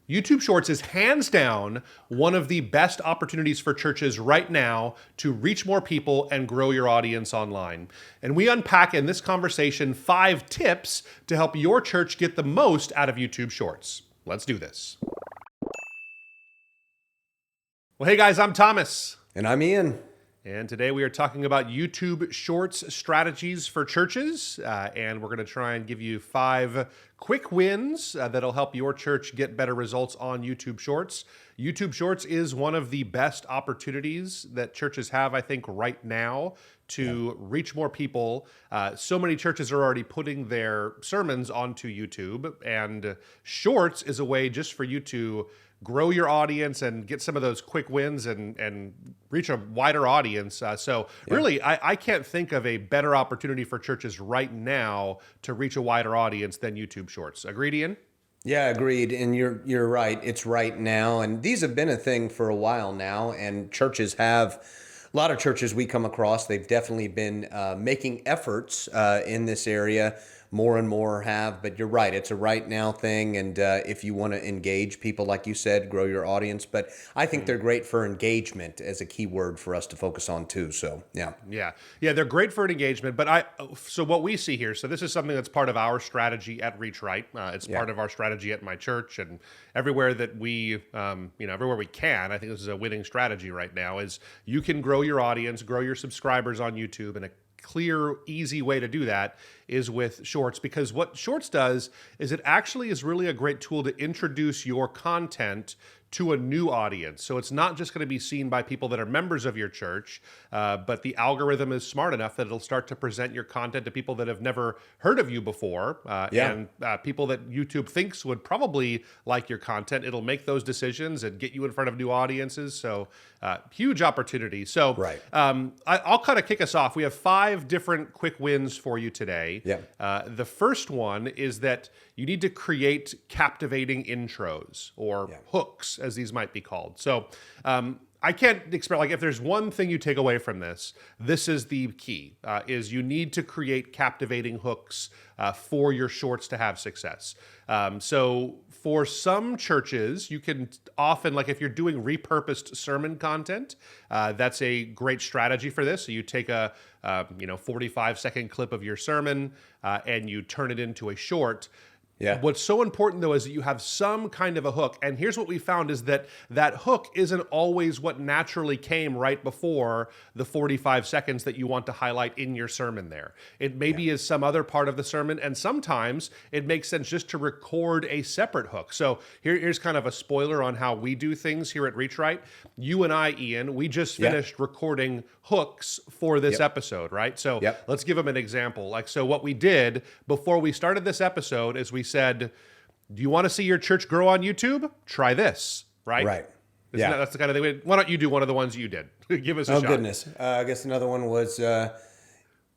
YouTube Shorts is hands down one of the best opportunities for churches right now to reach more people and grow your audience online. And we unpack in this conversation 5 tips to help your church get the most out of YouTube Shorts. Let's do this. Well, hey guys, I'm Thomas. And I'm Ian. And today we are talking about YouTube Shorts strategies for churches. And we're going to try and give you 5 quick wins that'll help your church get better results on YouTube Shorts. YouTube Shorts is one of the best opportunities that churches have, I think, right now to reach more people. So many churches are already putting their sermons onto YouTube, and Shorts is a way just for you to grow your audience and get some of those quick wins and reach a wider audience. Really, I can't think of a better opportunity for churches right now to reach a wider audience than YouTube Shorts. Agreed, Ian? Yeah, agreed. And you're right. It's right now. And these have been a thing for a while now. And churches have, a lot of churches we come across, they've definitely been making efforts in this area. More and more have, but you're right. It's a right now thing. And if you want to engage people, like you said, grow your audience. But I think they're great for engagement as a key word for us to focus on too. So, yeah. Yeah, they're great for an engagement. But so what we see here, so this is something that's part of our strategy at Reach Right. It's part of our strategy at my church and everywhere that we, everywhere we can. I think this is a winning strategy right now is you can grow your audience, grow your subscribers on YouTube, and a clear, easy way to do that is with Shorts, because what Shorts does is it actually is really a great tool to introduce your content to a new audience. So it's not just going to be seen by people that are members of your church, but the algorithm is smart enough that it'll start to present your content to people that have never heard of you before, and people that YouTube thinks would probably like your content. It'll make those decisions and get you in front of new audiences. So huge opportunity. So I'll kind of kick us off. We have 5 different quick wins for you today. The first one is that you need to create captivating intros or hooks, as these might be called. So I can't expect, like, if there's one thing you take away from this, this is the key, is you need to create captivating hooks for your shorts to have success. So for some churches, you can often, like if you're doing repurposed sermon content, that's a great strategy for this. So you take a 45-second clip of your sermon and you turn it into a short. What's so important, though, is that you have some kind of a hook. And here's what we found is that that hook isn't always what naturally came right before the 45 seconds that you want to highlight in your sermon there. It maybe is some other part of the sermon, and sometimes it makes sense just to record a separate hook. So here's kind of a spoiler on how we do things here at Reach Right. You and I, Ian, we just finished recording hooks for this episode, right? So let's give them an example. So what we did before we started this episode is we said, do you want to see your church grow on YouTube? Try this, right? That's the kind of thing. Why don't you do one of the ones you did? Give us a shot. Oh, goodness. I guess another one was,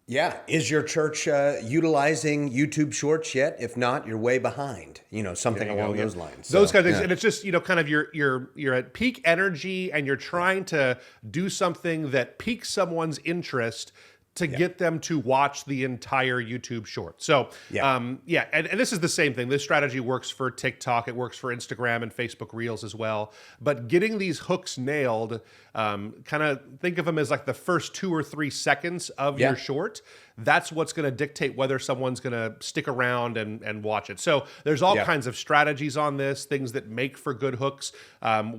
is your church utilizing YouTube Shorts yet? If not, you're way behind. Something along those lines. Those kind of things. And it's just, kind of you're at peak energy and you're trying to do something that piques someone's interest to get them to watch the entire YouTube short. So, and this is the same thing. This strategy works for TikTok. It works for Instagram and Facebook Reels as well. But getting these hooks nailed, kind of think of them as like the first 2 or 3 seconds of your short. That's what's going to dictate whether someone's going to stick around and watch it. So there's all kinds of strategies on this, things that make for good hooks.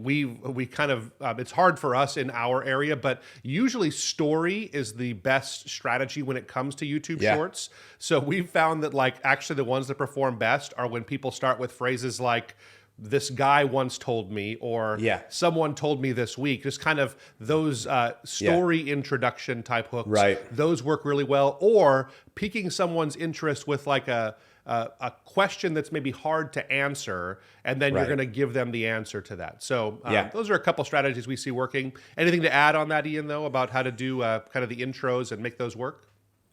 We kind of, it's hard for us in our area, but usually story is the best strategy when it comes to YouTube Shorts. So we've found that actually the ones that perform best are when people start with phrases like, this guy once told me, or someone told me this week, just kind of those story introduction type hooks. Those work really well. Or piquing someone's interest with like a question that's maybe hard to answer, and then you're going to give them the answer to that. So those are a couple strategies we see working. Anything to add on that, Ian, though, about how to do kind of the intros and make those work?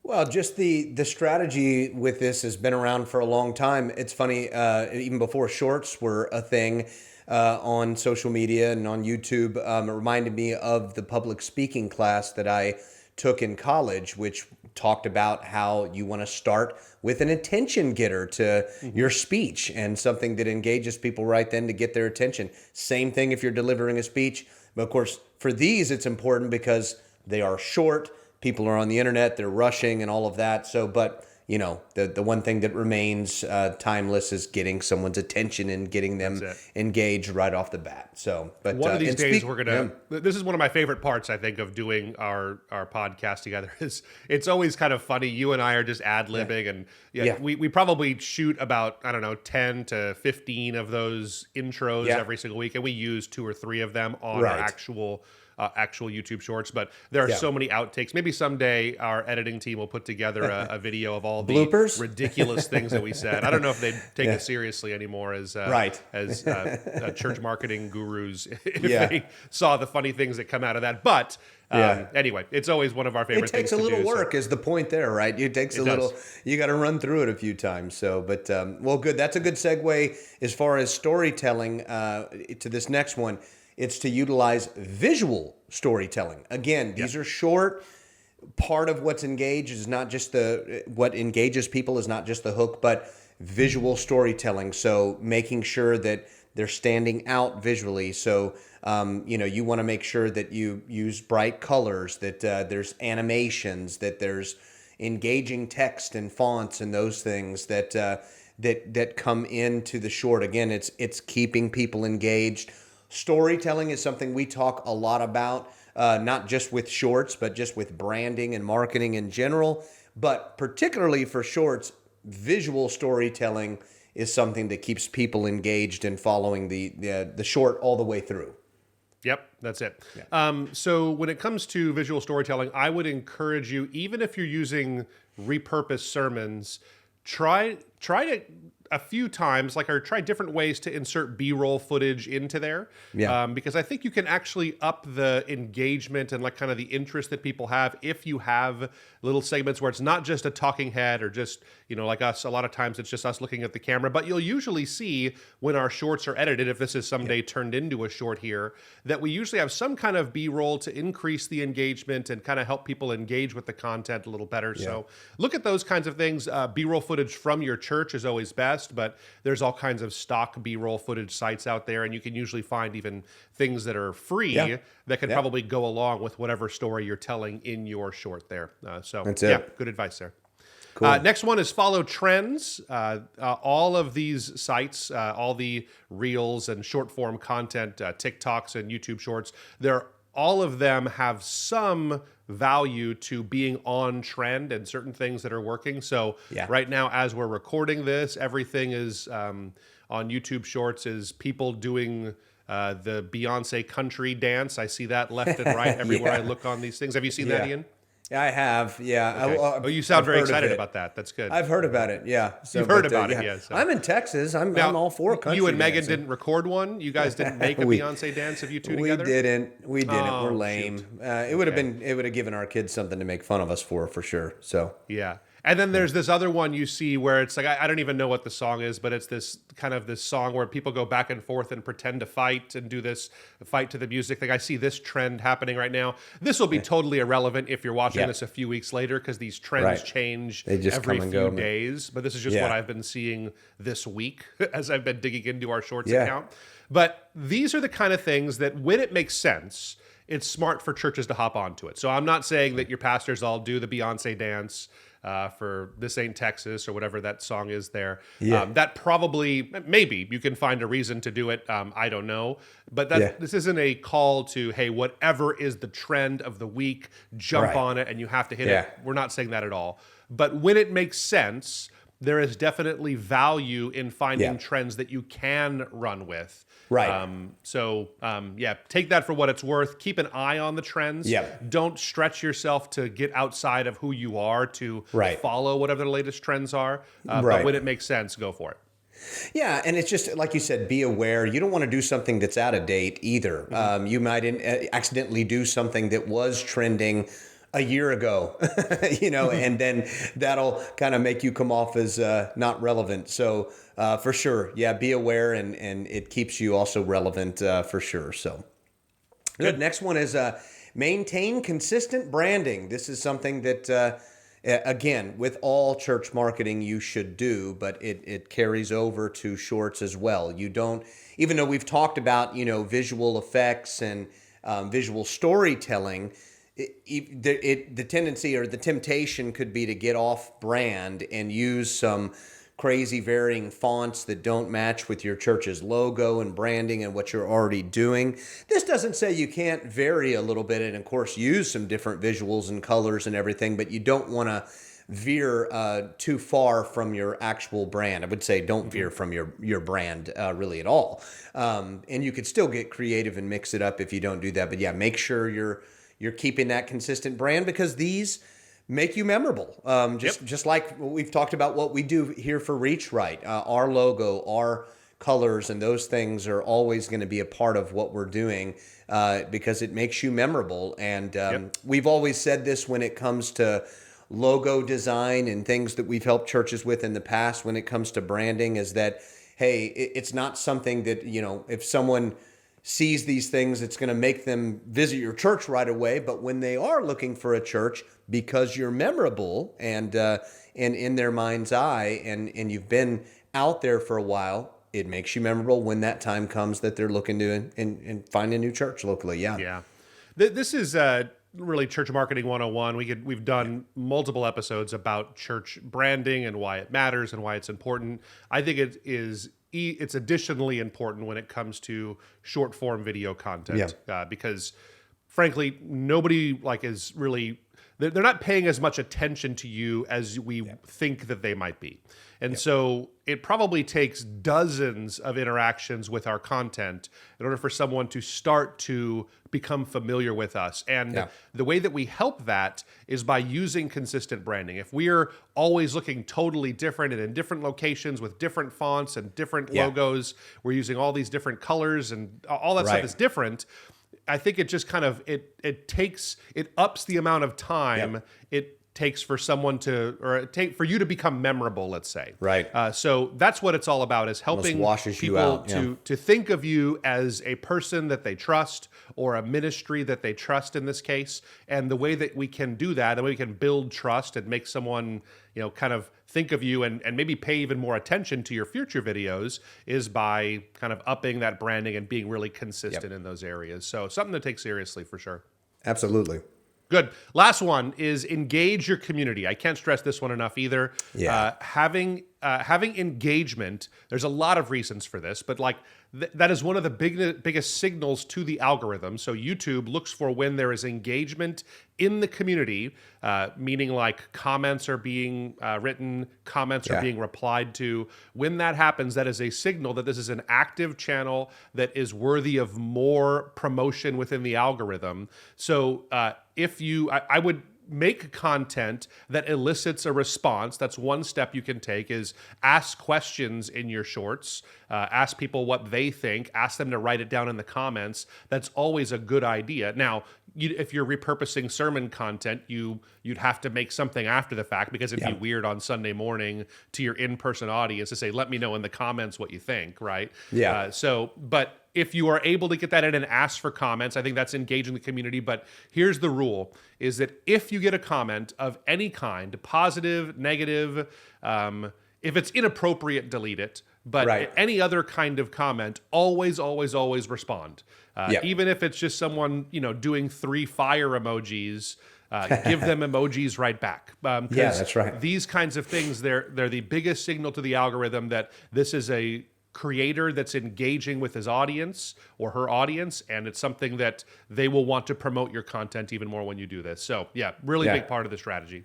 Well, just the strategy with this has been around for a long time. It's funny, even before shorts were a thing on social media and on YouTube, it reminded me of the public speaking class that I took in college, which talked about how you want to start with an attention getter to your speech and something that engages people right then to get their attention. Same thing if you're delivering a speech. But of course, for these, it's important because they are short. People are on the internet, they're rushing and all of that. So, but the one thing that remains timeless is getting someone's attention and getting them engaged right off the bat. So, but one of these days we're gonna. This is one of my favorite parts, I think, of doing our podcast together. Is it's always kind of funny. You and I are just ad libbing, and we probably shoot about 10 to 15 of those intros every single week, and we use 2 or 3 of them on our actual YouTube shorts, but there are so many outtakes. Maybe someday our editing team will put together a video of all the bloopers, ridiculous things that we said. I don't know if they'd take it seriously anymore as church marketing gurus if they saw the funny things that come out of that. But anyway, it's always one of our favorite things to do. It takes a little work is the point there, right? It takes a little, you got to run through it a few times. So, but well, good. That's a good segue as far as storytelling to this next one. It's to utilize visual storytelling. Again, these are short. Part of what's engaged is not just what engages people is not just the hook, but visual storytelling. So making sure that they're standing out visually. So, you want to make sure that you use bright colors, that there's animations, that there's engaging text and fonts and those things that come into the short. Again, it's keeping people engaged. Storytelling is something we talk a lot about, not just with shorts, but just with branding and marketing in general. But particularly for shorts, visual storytelling is something that keeps people engaged and following the short all the way through. Yep, that's it. Yeah. So when it comes to visual storytelling, I would encourage you, even if you're using repurposed sermons, try to a few times, or try different ways to insert B-roll footage into there. Yeah. Because I think you can actually up the engagement and kind of the interest that people have if you have little segments where it's not just a talking head or just, like us, a lot of times it's just us looking at the camera, but you'll usually see when our shorts are edited, if this is someday turned into a short here, that we usually have some kind of B-roll to increase the engagement and kind of help people engage with the content a little better. Yeah. So look at those kinds of things. B-roll footage from your church is always best, but there's all kinds of stock B-roll footage sites out there, and you can usually find even things that are free that can probably go along with whatever story you're telling in your short there. So good advice there. Cool. Next one is follow trends. All of these sites, all the reels and short form content, TikToks and YouTube shorts, all of them have some value to being on trend and certain things that are working. So right now, as we're recording this, everything is on YouTube shorts is people doing the Beyonce country dance. I see that left and right everywhere I look on these things. Have you seen that, Ian? I have, Okay. You sound very excited about that. That's good. I've heard about it, So, you've heard about it, So. I'm in Texas. I'm all for country. You and Megan didn't record one? You guys didn't make a Beyonce dance of you two together? We didn't. We're lame. It would have given our kids something to make fun of us for sure. So yeah. And then there's this other one you see where it's I don't even know what the song is, but it's this song where people go back and forth and pretend to fight and do this fight to the music. I see this trend happening right now. This will be totally irrelevant if you're watching this a few weeks later because these trends change every few days. But this is just what I've been seeing this week as I've been digging into our Shorts account. But these are the kind of things that when it makes sense, it's smart for churches to hop onto it. So I'm not saying that your pastors all do the Beyonce dance for This Ain't Texas or whatever that song is there. That probably, maybe you can find a reason to do it. I don't know. But this isn't a call to, hey, whatever is the trend of the week, jump on it and you have to hit it. We're not saying that at all. But when it makes sense, there is definitely value in finding trends that you can run with. Right. Take that for what it's worth. Keep an eye on the trends. Don't stretch yourself to get outside of who you are to follow whatever the latest trends are. But when it makes sense, go for it. Yeah, and it's just, like you said, be aware. You don't want to do something that's out of date either. You might accidentally do something that was trending a year ago, and then that'll kind of make you come off as not relevant. So for sure, be aware, and it keeps you also relevant for sure. So good. Next one is maintain consistent branding. This is something that again, with all church marketing you should do, but it carries over to shorts as well. You don't, even though we've talked about, visual effects and visual storytelling, the tendency or the temptation could be to get off brand and use some crazy varying fonts that don't match with your church's logo and branding and what you're already doing. This doesn't say you can't vary a little bit and, of course, use some different visuals and colors and everything, but you don't want to veer too far from your actual brand. I would say don't veer from your brand really at all. And you could still get creative and mix it up if you don't do that. But yeah, make sure you're keeping that consistent brand, because these make you memorable. Just like we've talked about what we do here for Reach Right. Our logo, our colors, and those things are always going to be a part of what we're doing because it makes you memorable. And we've always said this when it comes to logo design and things that we've helped churches with in the past when it comes to branding, is that, hey, it's not something that, if someone sees these things, it's going to make them visit your church right away. But when they are looking for a church, because you're memorable and in their mind's eye, and you've been out there for a while, it makes you memorable when that time comes that they're looking to and find a new church locally. Yeah. This is really Church Marketing 101. We've done multiple episodes about church branding and why it matters and why it's important. I think it's additionally important when it comes to short form video content because frankly, nobody is really, they're not paying as much attention to you as we think that they might be. And so it probably takes dozens of interactions with our content in order for someone to start to become familiar with us. And the way that we help that is by using consistent branding. If we're always looking totally different and in different locations with different fonts and different logos, we're using all these different colors and all that stuff is different. I think it just kind of, it ups the amount of time it takes for someone for you to become memorable, let's say. Right. So that's what it's all about, is helping people to think of you as a person that they trust, or a ministry that they trust in this case. And the way that we can do that, and we can build trust and make someone, kind of think of you and maybe pay even more attention to your future videos, is by kind of upping that branding and being really consistent in those areas. So something to take seriously for sure. Absolutely. Good. Last one is engage your community. I can't stress this one enough either. Having engagement, there's a lot of reasons for this, but that is one of the biggest signals to the algorithm. So YouTube looks for when there is engagement in the community, meaning comments are being written, comments are being replied to. When that happens, that is a signal that this is an active channel that is worthy of more promotion within the algorithm. So I would make content that elicits a response. That's one step you can take, is ask questions in your shorts, ask people what they think, ask them to write it down in the comments. That's always a good idea. Now, if you're repurposing sermon content, you'd have to make something after the fact, because it'd be weird on Sunday morning to your in-person audience to say, let me know in the comments what you think, right? But if you are able to get that in and ask for comments, I think that's engaging the community. But here's the rule, is that if you get a comment of any kind, positive, negative, if it's inappropriate, delete it. But any other kind of comment, always, always, always respond. Even if it's just someone, doing 3 fire emojis, give them emojis right back. That's right. These kinds of things, they're the biggest signal to the algorithm that this is a creator that's engaging with his audience or her audience, and it's something that they will want to promote your content even more when you do this. So really big part of the strategy.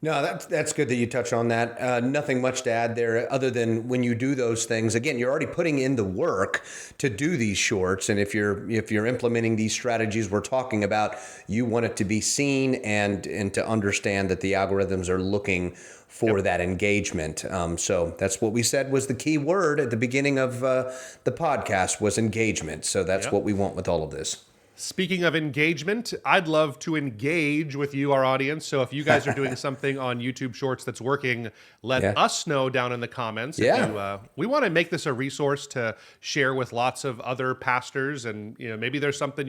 No, that's good that you touch on that. Nothing much to add there, other than when you do those things, again, you're already putting in the work to do these shorts. And if you're implementing these strategies we're talking about, you want it to be seen and to understand that the algorithms are looking for that engagement. So that's what we said was the key word at the beginning of the podcast, was engagement. So that's what we want with all of this. Speaking of engagement, I'd love to engage with you, our audience. So if you guys are doing something on YouTube Shorts that's working, let us know down in the comments. Yeah. If you, we want to make this a resource to share with lots of other pastors, and maybe there's something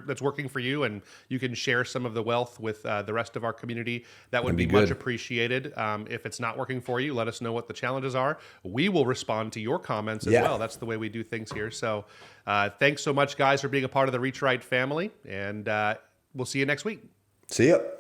that's working for you, and you can share some of the wealth with the rest of our community. That would be much appreciated. If it's not working for you, let us know what the challenges are. We will respond to your comments as well. That's the way we do things here. So thanks so much, guys, for being a part of the Reach Right family, and we'll see you next week. See ya.